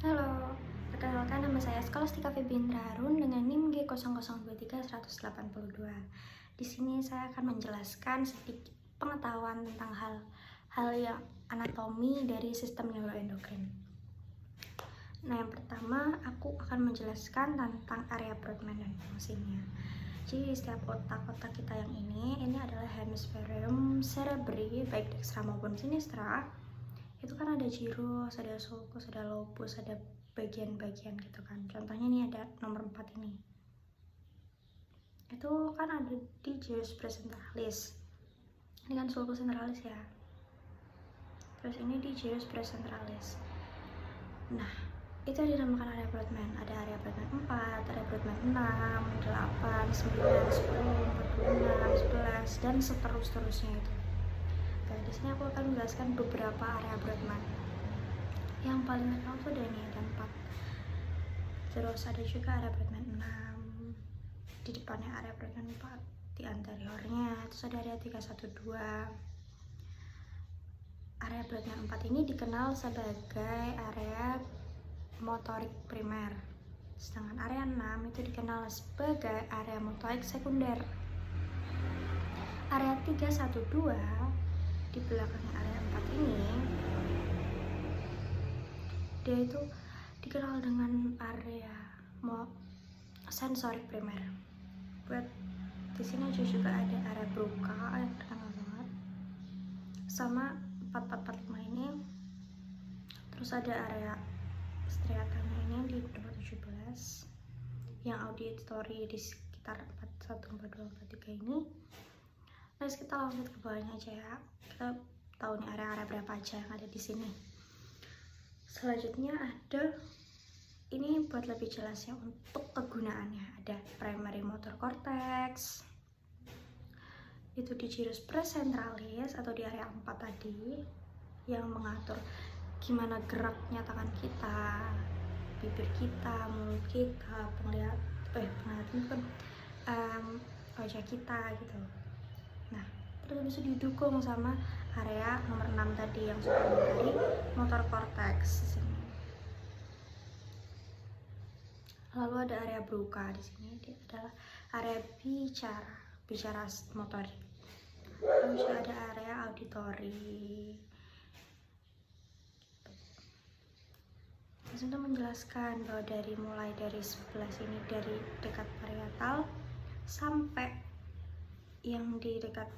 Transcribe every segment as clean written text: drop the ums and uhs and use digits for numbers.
Halo, perkenalkan nama saya Skolastika Febiendra Harun dengan NIM G0023-182. Di sini saya akan menjelaskan sedikit pengetahuan tentang hal yang anatomi dari sistem neuroendokrin. Nah, yang pertama aku akan menjelaskan tentang area Brodmann dan fungsinya. Jadi di setiap otak-otak kita yang ini adalah hemisferium cerebri, baik dextra maupun sinistra. Itu kan ada gyrus, ada sulcus, ada lobus, ada bagian-bagian gitu kan. Contohnya ini ada nomor 4 ini. Itu kan ada di gyrus presentalis. Ini kan sulcus centralis ya. Terus ini di gyrus presentalis. Nah, itu dinamakan area Brodmann. Ada area Brodmann 4, area Brodmann 6, 8, 9, 10, 46, 11 dan seterusnya itu. Nah, di sini aku akan menjelaskan beberapa area Brodmann. Yang paling terkenal tuh ada ini, ada 4. Terus ada juga area Brodmann 6. Di depannya area Brodmann 4, di anteriornya. Terus ada area 312. Area Brodmann 4 ini dikenal sebagai area motorik primer. Sedangkan area 6 itu dikenal sebagai area motorik sekunder. Area 312 di belakangnya area 4 ini dia itu dikenal dengan area sensorik primer. Buat di sini juga ada area Broca yang terkenal banget, sama 4445 ini. Terus ada area striatanya ini di nomor 17, yang auditory di sekitar 41, 42, 43 ini. Terus kita lanjut ke bawahnya aja ya. Kita tahu nih area-area berapa aja yang ada di sini. Selanjutnya ada ini buat lebih jelasnya untuk kegunaannya. Ada primary motor cortex. Itu di gyrus presentalis atau di area 4 tadi, yang mengatur gimana geraknya tangan kita, bibir kita, mulut kita, penglihatan itu kan wajah kita gitu. Nah, terus bisa didukung sama area nomor 6 tadi yang sudah dari motor cortex di sini. Lalu ada area Broca di sini, dia adalah area bicara motorik. Lalu juga ada area auditory. Untuk menjelaskan bahwa mulai dari sebelah sini, dari dekat parietal sampai yang di dekat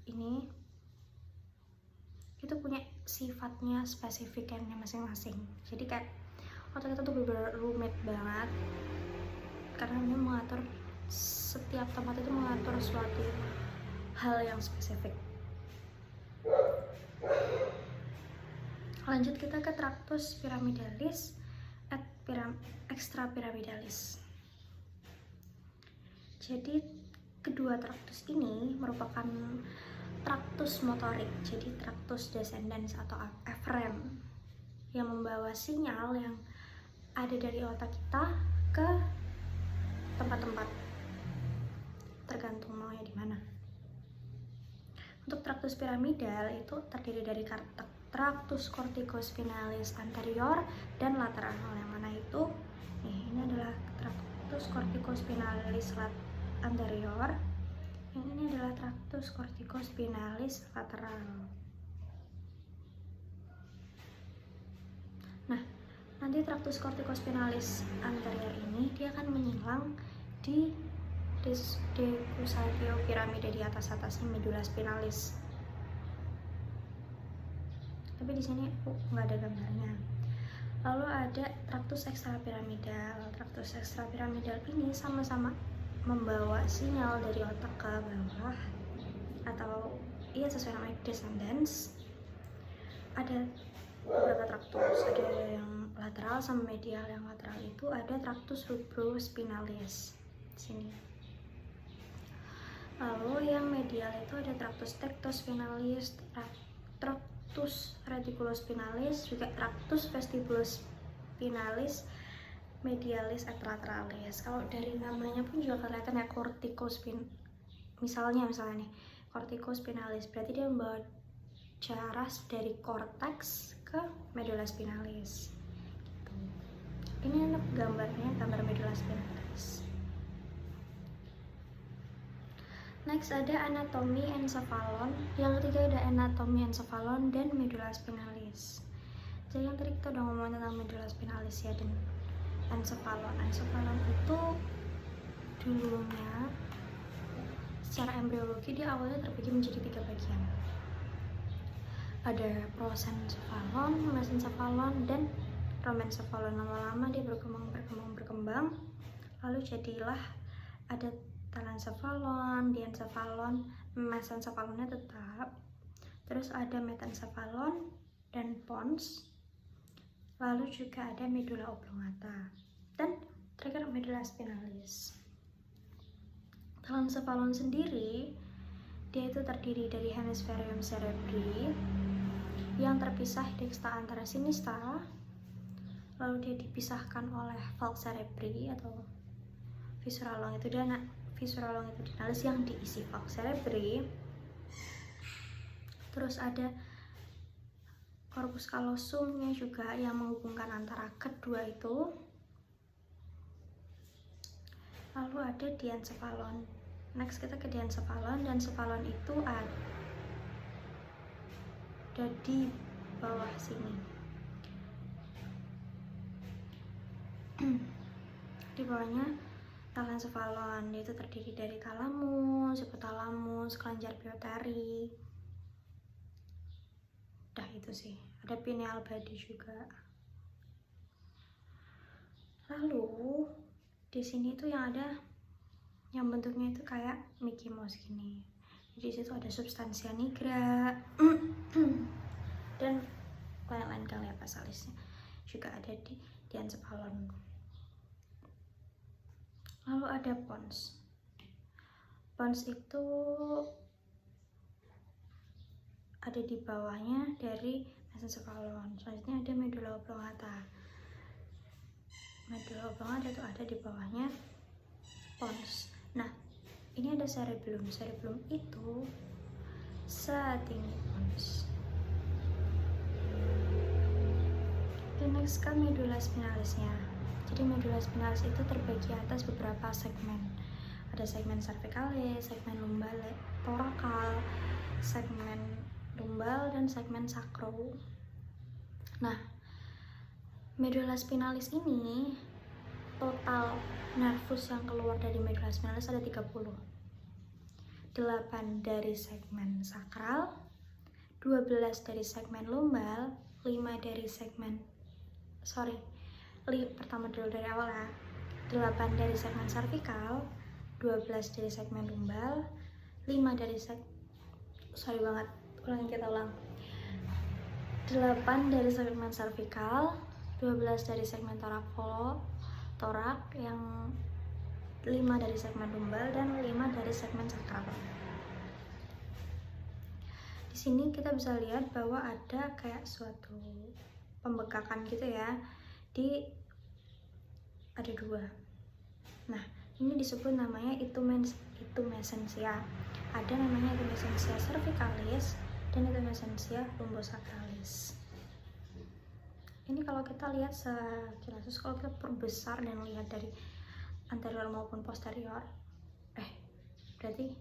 ini itu punya sifatnya spesifiknya masing-masing. Jadi kayak otak kita tuh bener-bener rumit banget karena ini mengatur setiap tempat itu mengatur suatu hal yang spesifik. Lanjut kita ke tractus pyramidalis et extrapyramidalis. Jadi kedua traktus ini merupakan traktus motorik, jadi traktus descendens atau efferent, yang membawa sinyal yang ada dari otak kita ke tempat-tempat tergantung maunya di mana. Untuk traktus piramidal itu terdiri dari traktus corticospinalis anterior dan lateral. Yang mana itu? Ini adalah traktus corticospinalis anterior, yang ini adalah traktus corticospinalis lateral. Nah, nanti traktus corticospinalis anterior ini dia akan menyilang di decussatio piramida di atasnya medula spinalis. Tapi di sini nggak ada gambarnya. Lalu ada traktus ekstrapiramidal. Traktus ekstrapiramidal ini sama-sama membawa sinyal dari otak ke bawah, atau iya sesuai namanya descendens. Ada beberapa traktus, ada yang lateral sama medial. Yang lateral itu ada traktus rubrospinalis di sini. Lalu yang medial itu ada traktus tectospinalis, traktus reticulospinalis, juga traktus vestibulospinalis, medialis et lateralis. Kalau dari namanya pun juga kelihatan ya, misalnya nih corticospinalis, berarti dia membawa jarak dari korteks ke ke medula spinalis. Gitu. Ini untuk gambarnya, gambar medula spinalis. Next ada anatomi encephalon. Yang ketiga ada anatomi encephalon dan medula spinalis. Jadi yang tadi kita udah ngomong tentang medula spinalis ya dan encephalon. Encephalon itu dulunya secara embriologi dia awalnya terbagi menjadi 3 bagian. Ada prosencephalon, mesencephalon, dan rhomencephalon. Lama-lama dia berkembang, lalu jadilah ada telencephalon, diencephalon, mesencephalonnya tetap, terus ada metencephalon dan pons, lalu juga ada medula oblongata, dan terakhir medula spinalis. Telencephalon sendiri dia itu terdiri dari hemisferium cerebri yang terpisah dexta antara sinistra, lalu dia dipisahkan oleh falx cerebri atau viscera longitudinalis yang diisi falx cerebri. Terus ada corpus callosumnya juga yang menghubungkan antara kedua itu. Lalu ada diencephalon. Next kita ke diencephalon. Diencephalon itu ada di bawah sini. Di bawahnya telencephalon, itu terdiri dari thalamus, hypothalamus, kelenjar pituitari. Udah itu sih. Ada pineal body juga. Lalu di sini tuh yang ada yang bentuknya itu kayak Mickey Mouse gini. Jadi situ ada substansia nigra dan lain-lain kali basalisnya juga ada di diencephalon. Lalu ada pons. Pons itu ada di bawahnya dari mesencephalon. Selanjutnya ada medula oblongata. Medula oblongata itu ada di bawahnya pons. Nah, ini ada cerebellum. Cerebellum itu setinggi pons. Oke, next ke medula spinalisnya. Jadi medula spinalis itu terbagi atas beberapa segmen. Ada segmen cervicalis, segmen lumbale, thoracal, segmen lumbal, dan segmen sacro. Nah, medula spinalis ini total nervus yang keluar dari medula spinalis ada 30. 8 dari segmen sakral, 12 dari segmen lumbal, 5 dari segmen pertama dulu dari awal ya. 8 dari segmen cervical, 12 dari segmen lumbal, 5 dari ulang. 8 dari segmen cervical, 12 dari segmen torak, yang 5 dari segmen lumbal, dan 5 dari segmen sakral. Di sini kita bisa lihat bahwa ada kayak suatu pembekakan gitu ya. Ada 2. Nah, ini disebut namanya itumesensia. Ada namanya itumesensia cervicalis dan itumesensia lumbosakralis. Ini kalau kita lihat sekilas, kalau kita perbesar dan lihat dari anterior maupun posterior, berarti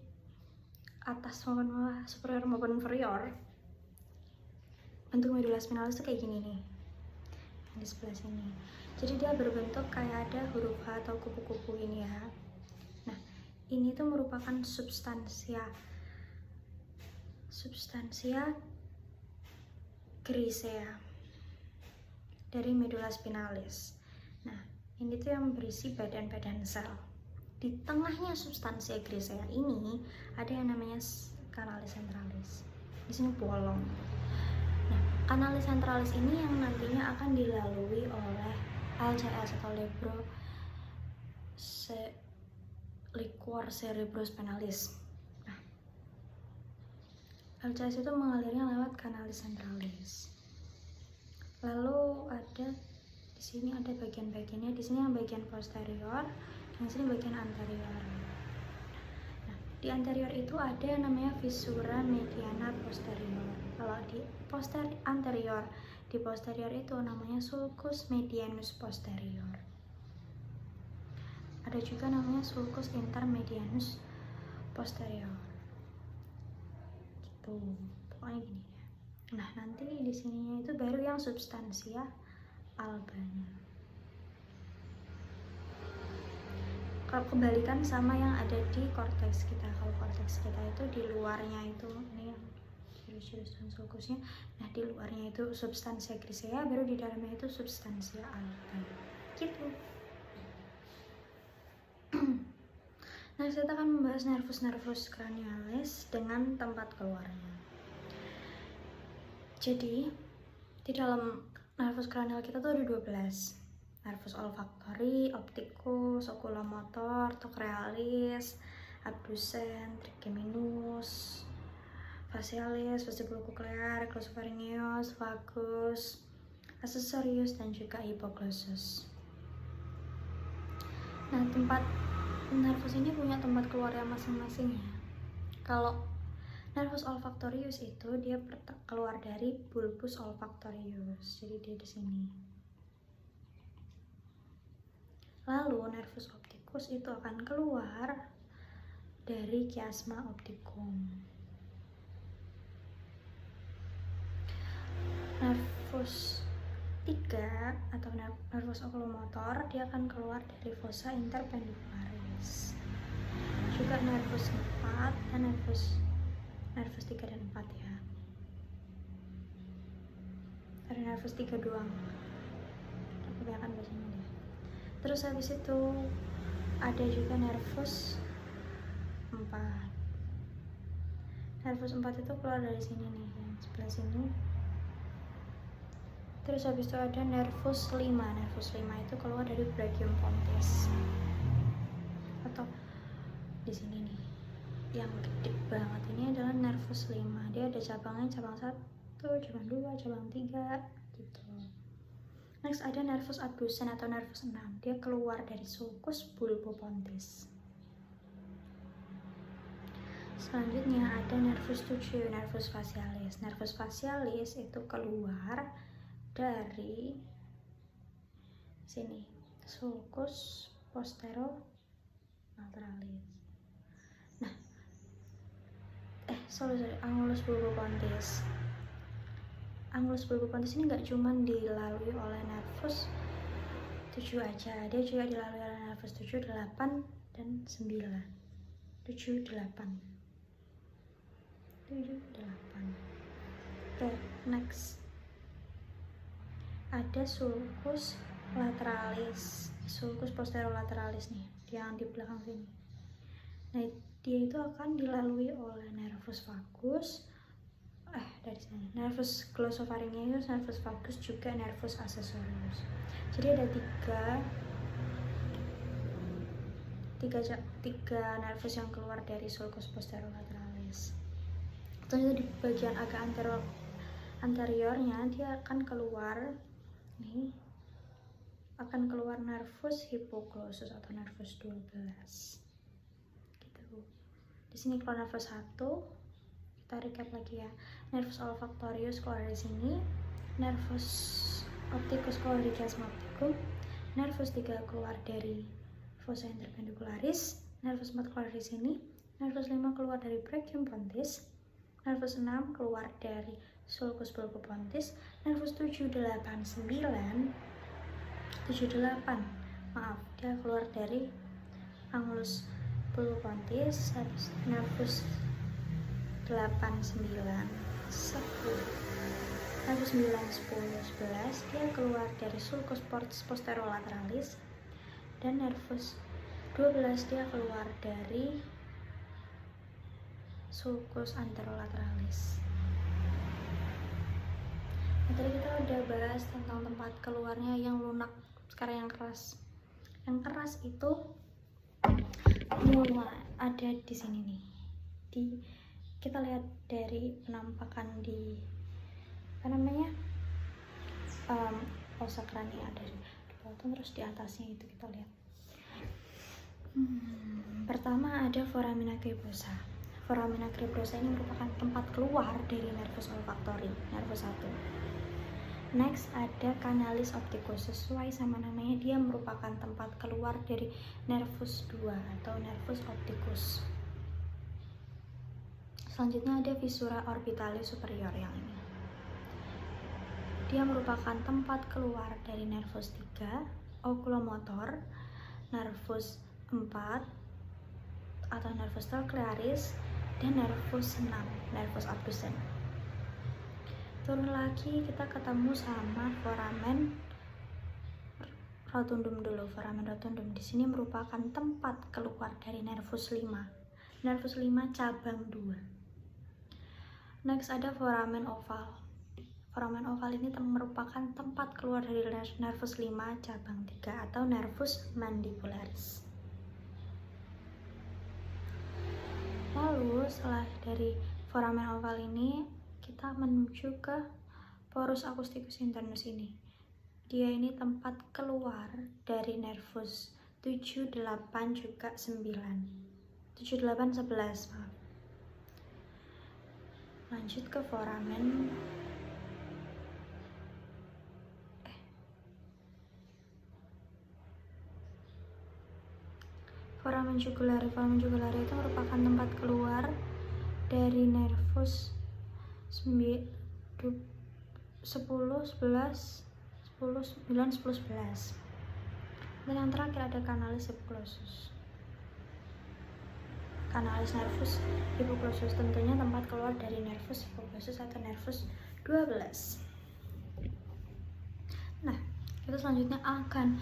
atas maupun bawah, superior maupun inferior, bentuk medula spinalis itu kayak gini nih, di sebelah sini. Jadi dia berbentuk kayak ada huruf H atau kupu-kupu ini ya. Nah, ini tuh merupakan substansia grisea dari medula spinalis. Nah, ini tuh yang berisi badan-badan sel. Di tengahnya substansia grisea ini ada yang namanya kanalis centralis. Di sini bolong. Nah, kanalis centralis ini yang nantinya akan dilalui oleh LCS atau liquor cerebrospinalis. Nah, LCS itu mengalirnya lewat kanalis centralis. Lalu ada di sini ada bagian-bagiannya. Di sini yang bagian posterior, yang sini bagian anterior. Nah, di anterior itu ada yang namanya fissura mediana posterior. Kalau di anterior di posterior itu namanya sulcus medianus posterior. Ada juga namanya sulcus intermedianus posterior. Gitu. Pokoknya gini ya. Nah, nanti di sininya itu baru yang substansia albana. Kalau kebalikan sama yang ada di korteks kita. Kalau korteks kita itu di luarnya itu ini yang virus dan sulcusnya. Nah, di luarnya itu substansia grisea, baru di dalamnya itu substansia albana. Gitu. Nah, kita akan membahas nervus cranialis dengan tempat keluarnya. Jadi, di dalam nervus cranial kita tuh ada 12. Nervus olfactory, opticus, oculomotor, trochlearis, abducens, trigeminus, facialis, vestibulocochlear, glossopharyngeus, vagus, accessorius, dan juga hypoglossus. Nah, tempat nervus ini punya tempat keluarnya masing-masing ya. Kalau nervus olfactorius itu dia keluar dari bulbus olfactorius, jadi dia di sini. Lalu nervus opticus itu akan keluar dari chiasma opticum. Nervus 3 atau nervus oculomotor dia akan keluar dari fossa interpendicularis. Juga nervus 4 dan nervus 3 dan 4 ya. Ada nervus 3 doang. Kebanyakan bahasanya deh. Terus habis itu ada juga nervus 4. Nervus 4 itu keluar dari sini nih, yang sebelah sini. Terus habis itu ada nervus 5. Nervus 5 itu keluar dari brachium pontis. Atau di sini nih. Yang gede banget ini adalah nervus 5. Dia ada cabangnya, cabang 1, cabang 2, cabang 3 gitu. Next ada nervus abducens atau nervus 6. Dia keluar dari sulcus bulbopontis. Selanjutnya ada nervus 7, nervus facialis. Nervus facialis itu keluar dari sini, sulcus posterolateralis. Nah, angulus bulbopontis. Angulus bulbopontis ini nggak cuma dilalui oleh nervus 7 aja, dia juga dilalui oleh nervus 7, 8, dan 9. 7, 8. Oke, next. Ada sulcus lateralis, sulcus posterolateраlis nih, yang di belakang sini. Nah, dia itu akan dilalui oleh nervus vagus, dari sini, nervus glossopharyngeus, nervus vagus, juga nervus accessorius. Jadi ada tiga nervus yang keluar dari sulcus posterolateраlis. Terus di bagian agak anteriornya dia akan keluar nih, akan keluar nervus hypoglossus atau nervus 12 gitu. Di sini keluar nervus 1. Kita recap lagi ya. Nervus olfactorius keluar dari sini, nervus opticus keluar dari chiasma opticum, nervus 3 keluar dari fossa interpendicularis, nervus 4 keluar dari sini, nervus 5 keluar dari brachium pontis, nervus 6 keluar dari sulcus bulbopontis, nervus 7, 8, 9, 7, 8, maaf, dia keluar dari angulus bulbopontis, habis nervus 8, 9, 10, nervus 9, 10, 11, dia keluar dari sulcus posterolateраlis, dan nervus 12 dia keluar dari sulcus anterolateраlis. Nah, tadi kita udah bahas tentang tempat keluarnya yang lunak, sekarang yang keras. Yang keras itu mulai ada di sini nih. Kita lihat dari penampakan di fossa krania dari bawah, terus di atasnya itu kita lihat. Pertama ada foramina cribosa. Foramina cribosa ini merupakan tempat keluar dari nervus olfactory, nervus 1. Next ada canalis opticus. Sesuai sama namanya, dia merupakan tempat keluar dari nervus 2 atau nervus opticus. Selanjutnya ada visura orbitalis superior yang ini. Dia merupakan tempat keluar dari nervus 3, oculomotor, nervus 4 atau nervus trochlearis, dan nervus 6, nervus abducens. Turun lagi kita ketemu sama foramen rotundum dulu. Foramen rotundum di sini merupakan tempat keluar dari nervus 5. Nervus 5 cabang 2. Next ada foramen oval. Foramen oval ini merupakan tempat keluar dari nervus 5 cabang 3 atau nervus mandibularis. Lalu setelah dari foramen oval ini kita menuju ke porus acousticus internus ini. Dia ini tempat keluar dari nervus 7, 8, juga 9. 7, 8, 11, maaf. Lanjut ke foramen foramen jugulare. Foramen jugulare itu merupakan tempat keluar dari nervus 10, 11, 10, 9, 10, 11. Dan yang terakhir ada canalis hypoglosus. Canalis nervus hypoglosus tentunya tempat keluar dari nervus hypoglosus atau nervus 12. Nah, kita selanjutnya akan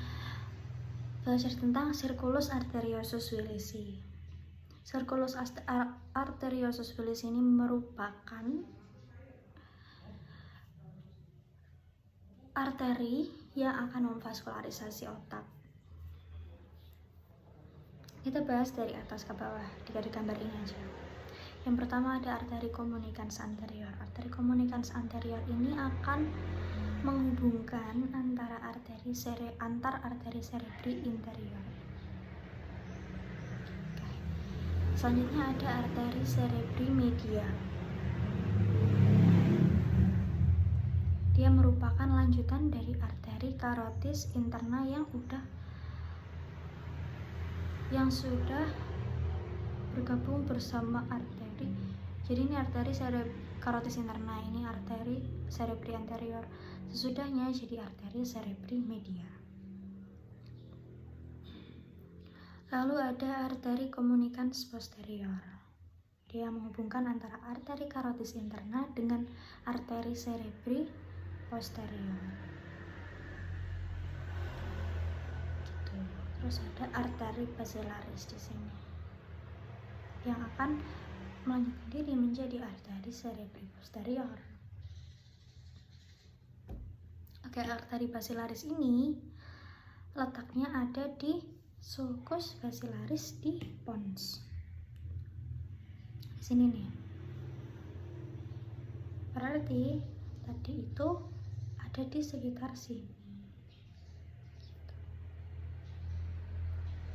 belajar tentang circulus arteriosus Willisi. Circulus arteriosus Willisi ini merupakan arteri yang akan memvaskularisasi otak. Kita bahas dari atas ke bawah di gambar ini aja. Yang pertama ada arteri communicans anterior. Arteri communicans anterior ini akan menghubungkan antar arteri cerebri interior. Selanjutnya ada arteri cerebri media. Dia merupakan lanjutan dari arteri carotis interna yang sudah bergabung bersama arteri. Jadi ini arteri carotis interna, ini arteri cerebri anterior. Sesudahnya jadi arteri cerebri media. Lalu ada arteri communicans posterior. Dia menghubungkan antara arteri carotis interna dengan arteri cerebri posterior. Gitu. Terus ada arteri basilaris di sini yang akan melanjutkan diri menjadi arteri cerebri posterior. Oke, arteri basilaris ini letaknya ada di sulcus basilaris di pons. Di sini nih. Berarti tadi itu ada di sekitar sini.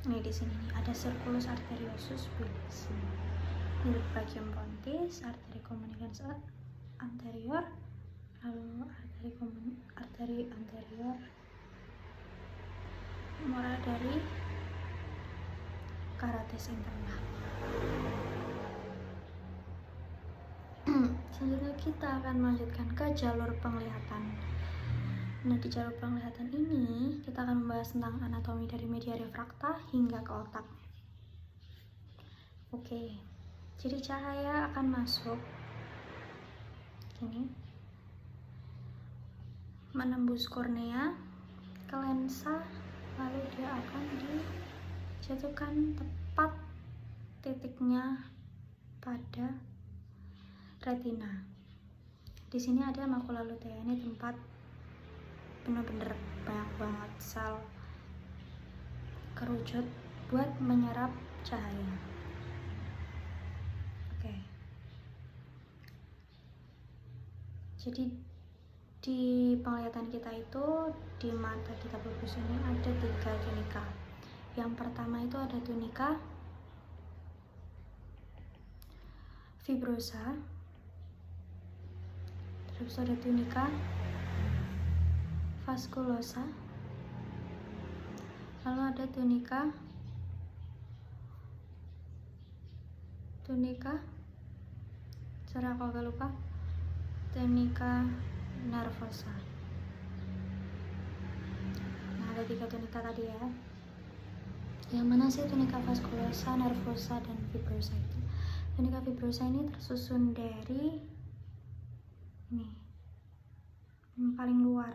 Nih di sini nih ada circulus arteriosus Willisi. Ini bagian pontis, arteri communicans anterior, lalu arteri anterior mulai dari carotis interna. Selanjutnya kita akan melanjutkan ke jalur penglihatan. Nah, di jalur penglihatan ini kita akan membahas tentang anatomi dari media refrakta hingga ke otak. Oke, jadi cahaya akan masuk ini menembus kornea ke lensa, lalu dia akan dijatuhkan tepat titiknya pada retina. Di sini ada makula lutea, ini tempat benar-benar banyak banget sel kerucut buat menyerap cahaya. Oke. Jadi di penglihatan kita itu di mata kita pupus ini ada 3 tunika. Yang pertama itu ada tunika fibrosa, terus ada tunika vasculosa, lalu ada tunica sorry aku agak lupa, tunica nervosa. Nah, ada 3 tunica tadi ya. Yang mana sih tunica vasculosa, nervosa, dan fibrosa itu? Tunica fibrosa ini tersusun dari ini yang paling luar,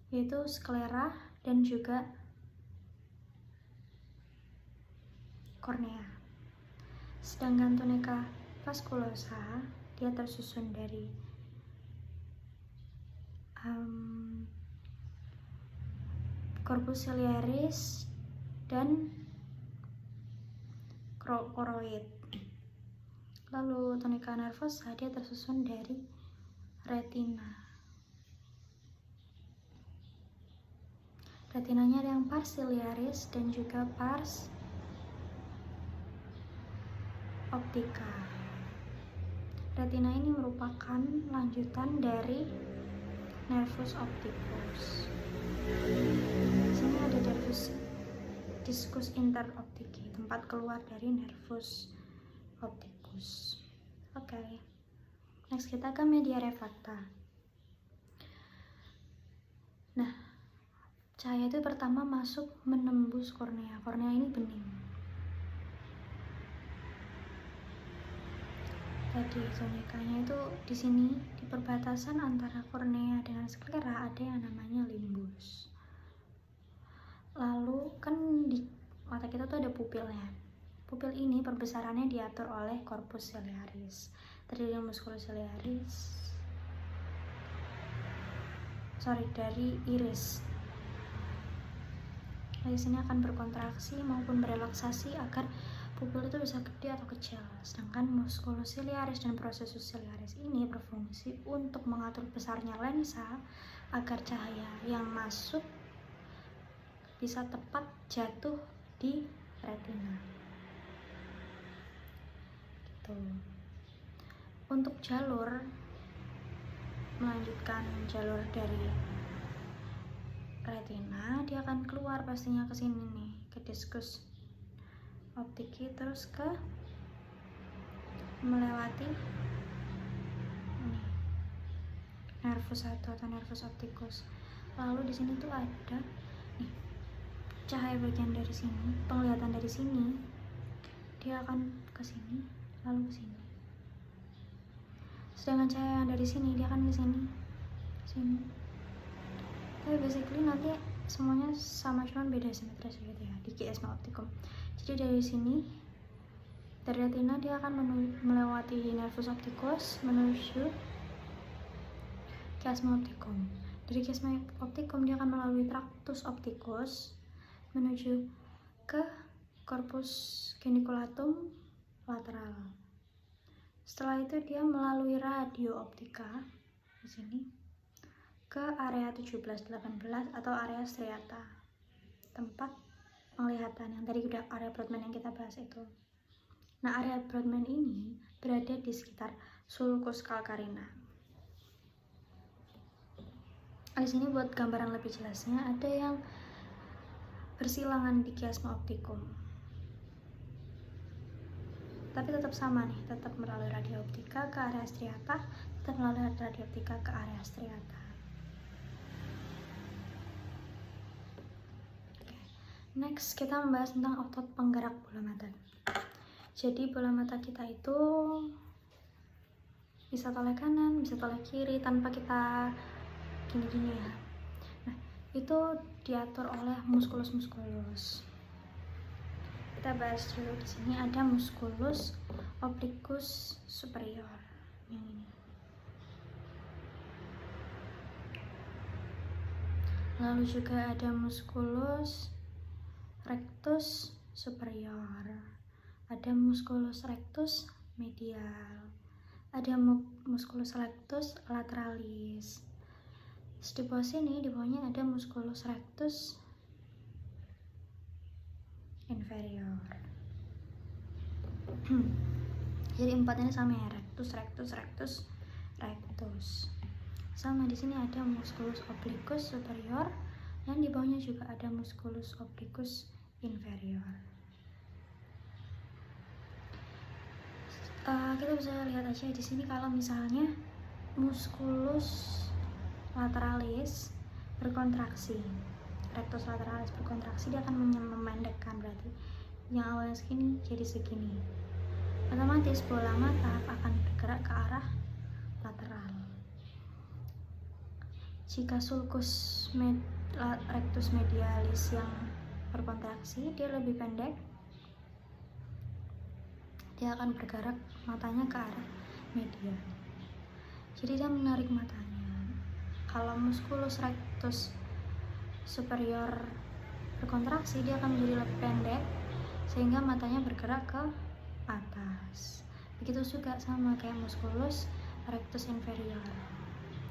yaitu sklera dan juga kornea. Sedangkan tunica vasculosa dia tersusun dari corpus ciliaris dan choroid. Lalu tunica nervosa dia tersusun dari retina. Retinanya ada yang pars ciliaris dan juga pars optica. Retina ini merupakan lanjutan dari nervus opticus. Di sini ada discus interoptiki, tempat keluar dari nervus opticus. Oke. Next kita ke media refracta. Nah, cahaya itu pertama masuk menembus kornea. Kornea ini bening. Tadi tunikanya itu di sini di perbatasan antara kornea dengan sklera ada yang namanya limbus. Lalu kan di mata kita tuh ada pupilnya. Pupil ini perbesarannya diatur oleh corpus ciliaris, terdiri dari musculus ciliaris, dari iris. Di sini akan berkontraksi maupun berelaksasi agar pupil itu bisa gede atau kecil. Sedangkan musculus ciliaris dan processus ciliaris ini berfungsi untuk mengatur besarnya lensa agar cahaya yang masuk bisa tepat jatuh di retina. Gitu. Untuk jalur, melanjutkan jalur dari retina, dia akan keluar pastinya ke sini nih, ke discus optiki, terus ke melewati ini nervus 1 atau nervus opticus. Lalu di sini tuh ada nih cahaya bagian dari sini, penglihatan dari sini, dia akan ke sini, lalu ke sini. Sedangkan cahaya yang dari sini dia akan ke sini, sini. Tapi basically nanti semuanya sama, cuman beda simetris gitu ya di kiasma optikum. Jadi dari sini, dari retina dia akan melewati nervus opticus menuju kiasma optikum. Dari kiasma optikum dia akan melalui tractus opticus menuju ke corpus geniculatum lateral. Setelah itu dia melalui radio optika di sini ke area 17-18 atau area striata, tempat penglihatan yang tadi udah area Brodmann yang kita bahas itu. Nah, area Brodmann ini berada di sekitar sulcus calcarina. Di sini buat gambaran lebih jelasnya ada yang bersilangan di kiasma optikum. Tapi tetap sama nih, tetap melalui radio optika ke area striata, tetap melalui radio optika ke area striata. Next, kita membahas tentang otot penggerak bola mata. Jadi bola mata kita itu bisa toleh kanan, bisa toleh kiri tanpa kita gini-gini ya. Nah, itu diatur oleh muskulus. Kita bahas dulu di sini ada musculus obliquus superior yang ini. Lalu juga ada musculus rectus superior, ada musculus rectus medial, ada musculus rectus lateralis. Di bawah sini, di bawahnya ada musculus rectus inferior. Jadi 4 ini sama ya, rectus. Sama di sini ada musculus obliquus superior dan di bawahnya juga ada musculus obliquus inferior. Kita bisa lihat aja di sini kalau misalnya musculus lateralis berkontraksi, rectus lateralis berkontraksi, dia akan memendekkan, berarti yang awalnya segini jadi segini. Otomatis bola mata akan bergerak ke arah lateral. Jika sulcus rectus medialis yang berkontraksi, dia lebih pendek, dia akan bergerak matanya ke arah medial. Jadi dia menarik matanya. Kalau musculus rectus superior berkontraksi, dia akan menjadi lebih pendek sehingga matanya bergerak ke atas. Begitu juga sama kayak musculus rectus inferior.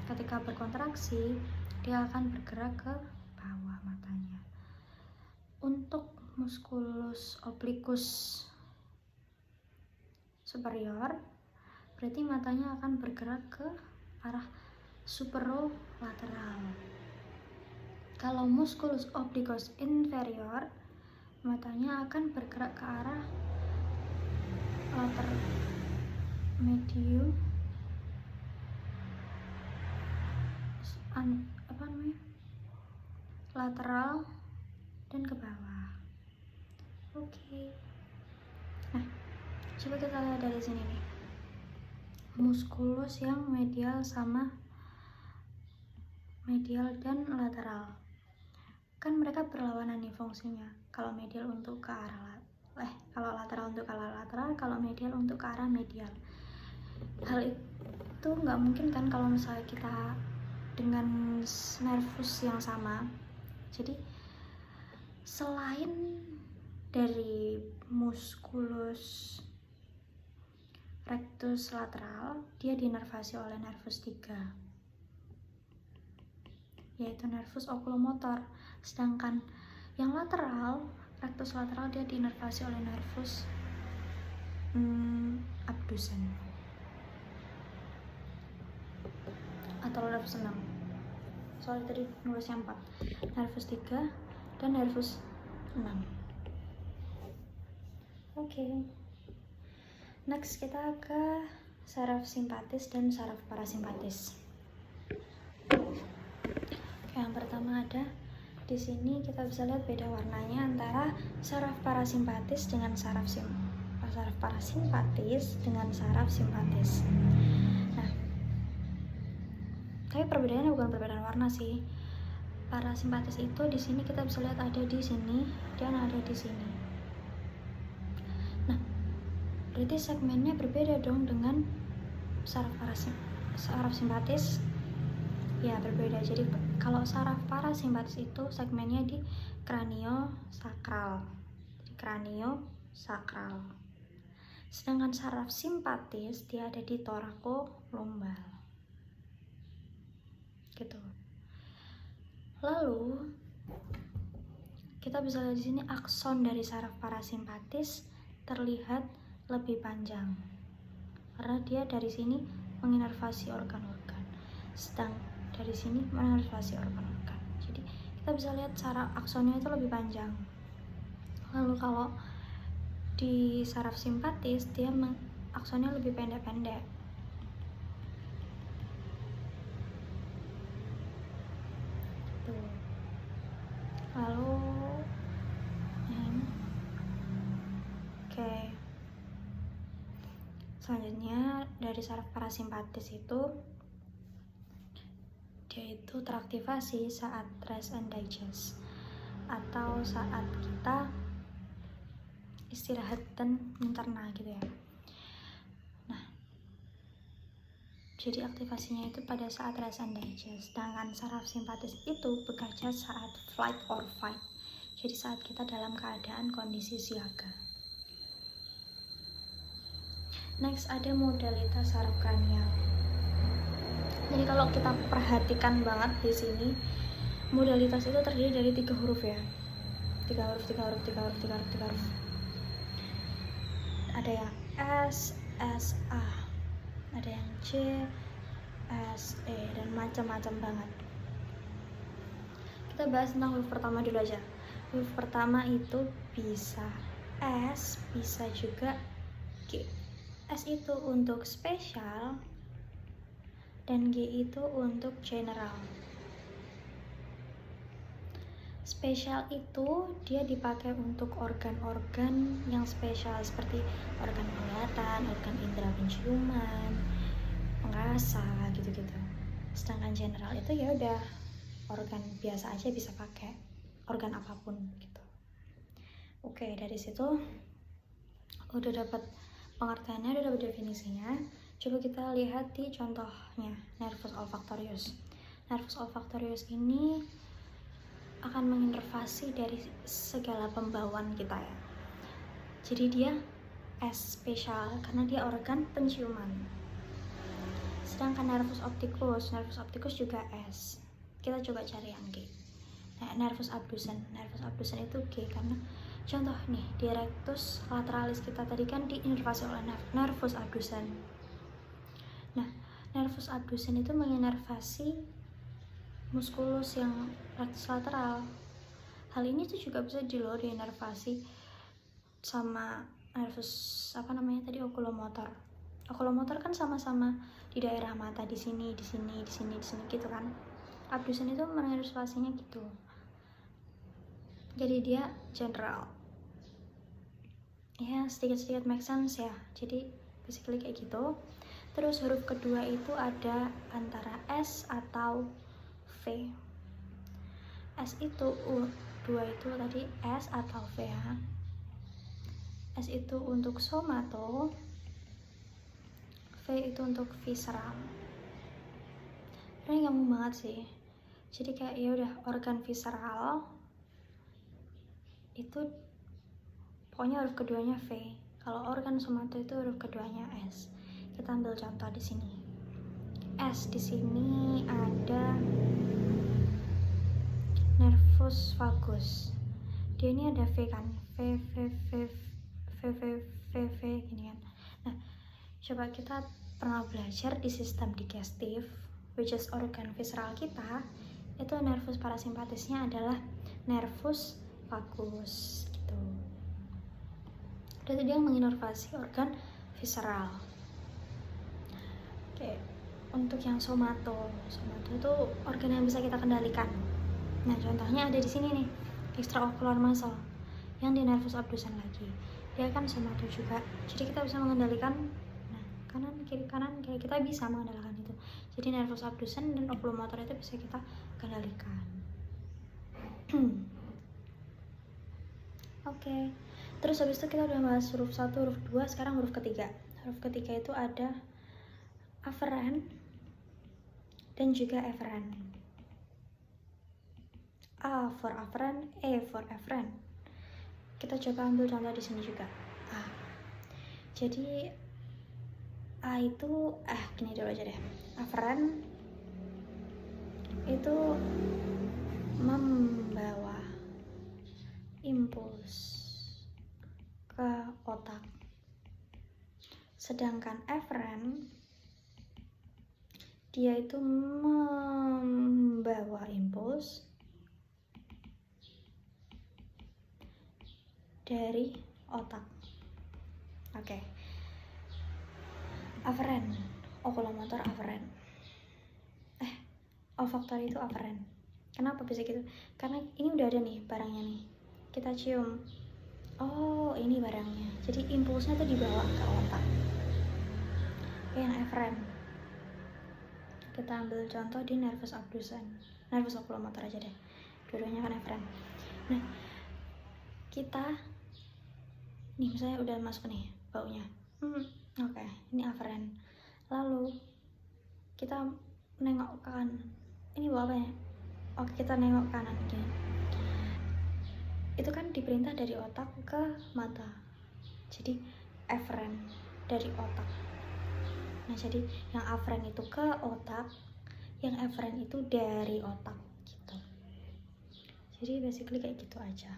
Ketika berkontraksi, dia akan bergerak ke bawah matanya. Untuk musculus obliquus superior, berarti matanya akan bergerak ke arah superolateral. Kalau musculus obliquus inferior, matanya akan bergerak ke arah lateral medium lateral dan ke bawah. Oke. Nah, coba kita lihat dari sini nih. Musculus yang medial sama medial dan lateral. Kan mereka berlawanan nih fungsinya. Kalau medial untuk ke arah kalau lateral untuk ke arah lateral, kalau medial untuk ke arah medial. Hal itu nggak mungkin kan kalau misalnya kita dengan nervus yang sama. Jadi selain dari musculus rectus lateral, dia dinervasi oleh nervus 3, yaitu nervus oculomotor. Sedangkan yang lateral, rectus lateral, dia dinervasi oleh nervus abdusen atau nervus 6. Soalnya tadi nulisnya 4, nervus 3 dan nervus 6. Oke. Next kita ke saraf simpatis dan saraf parasimpatis. Yang pertama ada di sini, kita bisa lihat beda warnanya antara saraf parasimpatis dengan saraf parasimpatis dengan saraf simpatis. Nah, tapi perbedaannya bukan perbedaan warna sih. Parasimpatis itu di sini kita bisa lihat ada di sini dan ada di sini. Nah, berarti segmennya berbeda dong dengan saraf simpatis. Ya, berbeda. Jadi kalau saraf parasimpatis itu segmennya di kraniosakral. Sedangkan saraf simpatis dia ada di torakolumbal. Gitu. Lalu kita bisa lihat di sini akson dari saraf parasimpatis terlihat lebih panjang karena dia dari sini menginervasi organ-organ, sedang dari sini menginervasi organ-organ. Jadi kita bisa lihat saraf aksonnya itu lebih panjang. Lalu kalau di saraf simpatis dia aksonnya lebih pendek-pendek. Tuh. Lalu oke. Selanjutnya dari saraf parasimpatis itu dia itu teraktivasi saat rest and digest atau saat kita istirahat dan mencerna gitu ya. Nah, jadi aktivasinya itu pada saat rest and digest. Sedangkan saraf simpatis itu bekerja saat flight or fight. Jadi saat kita dalam keadaan kondisi siaga. Next ada modalitas saraf kranial. Jadi kalau kita perhatikan banget di sini, modalitas itu terdiri dari 3 huruf ya. 3 huruf. Ada yang S, A. Ada yang C, S, E, dan macam-macam banget. Kita bahas tentang huruf pertama dulu aja. Huruf pertama itu bisa S, bisa juga G. S itu untuk spesial dan G itu untuk general. Spesial itu dia dipakai untuk organ-organ yang spesial seperti organ penglihatan, organ indera penciuman, pengrasa gitu-gitu. Sedangkan general itu ya udah organ biasa aja bisa pakai organ apapun gitu. Oke, dari situ udah dapat pengertiannya, udah dapat definisinya. Coba kita lihat di contohnya, nervus olfactorius. Nervus olfactorius ini akan menginnervasi dari segala pembauan kita ya. Jadi dia S spesial karena dia organ penciuman. Sedangkan nervus opticus juga S. Kita coba cari yang G. Nah, nervus abducens itu G karena contoh nih, di rectus lateralis kita tadi kan diinnervasi oleh nervus abducens. Nah, nervus abducens itu menginervasi muskulus yang rectus lateral. Hal ini tuh juga bisa diinervasi sama nervus okulomotor. Okulomotor kan sama-sama di daerah mata, di sini gitu kan. Abducens itu menginervasinya gitu. Jadi dia general. Ya, sedikit-sedikit make sense ya. Jadi basically kayak gitu. Terus huruf kedua itu ada antara S atau V. S itu dua itu tadi S atau V ya. S itu untuk somato, V itu untuk visceral. Ini gampang banget sih. Jadi kayak ya udah organ visceral itu pokoknya huruf keduanya V. Kalau organ somato itu huruf keduanya S. Kita ambil contoh di sini. S di sini ada nervus vagus. Dia ini ada V kan, V gini kan. Nah, coba kita pernah belajar di sistem digestif, which is organ visceral kita, itu nervus parasimpatisnya adalah nervus vagus gitu. Dan dia menginervasi organ visceral. Oke, untuk yang somato itu organ yang bisa kita kendalikan. Nah, contohnya ada di sini nih, extraocular muscle yang di nervus abducens lagi. Dia kan somato juga. Jadi kita bisa mengendalikan kanan kiri kita bisa mengendalikan itu. Jadi nervus abducens dan oculomotor itu bisa kita kendalikan. Oke. Terus habis itu kita udah bahas huruf 1, huruf 2, sekarang huruf ketiga. Huruf ketiga itu ada afferent dan juga efferent. A for afferent, E for efferent. Kita coba ambil contoh di sini juga. A. Jadi A itu gini dulu aja deh. Afferent itu membawa impuls ke otak. Sedangkan efferent dia itu membawa impuls dari otak. Oke. Afferent, oculomotor afferent. Olfactory itu afferent. Kenapa bisa gitu? Karena ini udah ada nih barangnya nih. Kita cium. Oh, ini barangnya. Jadi impulsnya tuh dibawa ke otak. Yang efferent. Kita ambil contoh di nervus abducens. Nervus oculomotor aja deh. Dua-duanya kan efferent. Nah, kita nih misalnya udah masuk nih baunya. Oke, ini afferent. Lalu kita nengok ke kanan. Ini bau apa ya? Oke, kita nengok kanan gini. Itu kan diperintah dari otak ke mata. Jadi efferent dari otak. Nah, jadi yang afferent itu ke otak, yang efferent itu dari otak gitu. Jadi basically kayak gitu aja.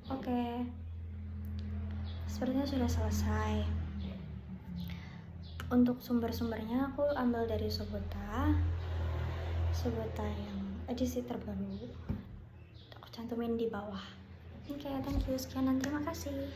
Oke. Sepertinya sudah selesai. Untuk sumber-sumbernya aku ambil dari Subota yang edisi terbaru, aku cantumin di bawah. Oke, thank you, sekian dan terima kasih.